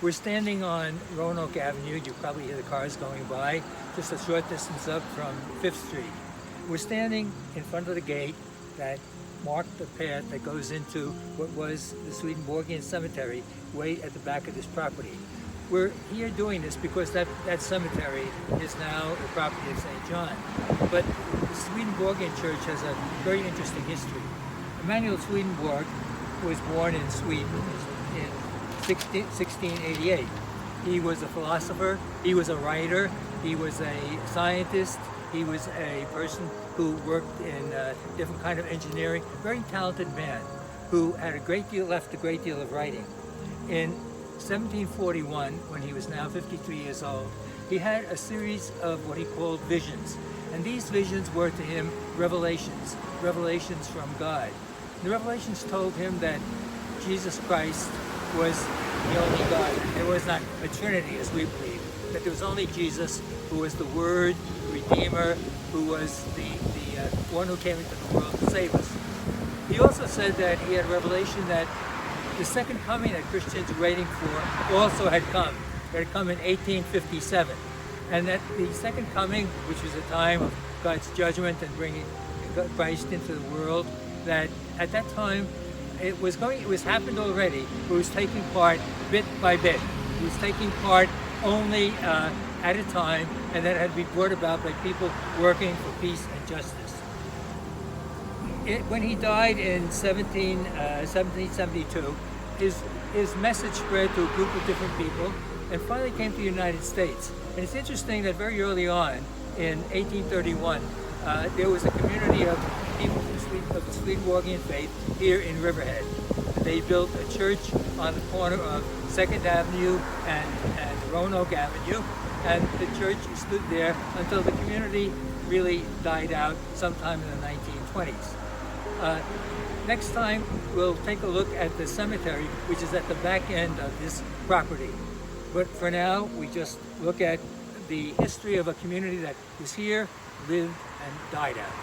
We're standing on Roanoke Avenue. You probably hear the cars going by, just a short distance up from 5th Street. We're standing in front of the gate that marked the path that goes into what was the Swedenborgian cemetery way at the back of this property. We're here doing this because that cemetery is now the property of St. John. But the Swedenborgian church has a very interesting history. Emanuel Swedenborg was born in Sweden in 1688. He was a philosopher, he was a writer, he was a scientist, he was a person who worked in different kind of engineering, very talented man who had left a great deal of writing. In 1741, when he was now 53 years old, he had a series of what he called visions. And these visions were to him revelations from God. The revelations told him that Jesus Christ was the only God. There was not a Trinity as we believe, that there was only Jesus who was the Word, the Redeemer, who was the one who came into the world to save us. He also said that he had a revelation that the second coming that Christians were waiting for also had come. It had come in 1857. And that the second coming, which was a time of God's judgment and bringing Christ into the world, that at that time it was happened already. It was taking part bit by bit. It was taking part only at a time, and that had to be brought about by people working for peace and justice. When he died in 1772, his message spread to a group of different people and finally came to the United States. And it's interesting that very early on, in 1831, there was a community of people of the Swedenborgian faith here in Riverhead. They built a church on the corner of 2nd Avenue and Roanoke Avenue, and the church stood there until the community really died out sometime in the 1920s. Next time, we'll take a look at the cemetery, which is at the back end of this property. But for now, we just look at the history of a community that was here, lived, and died out.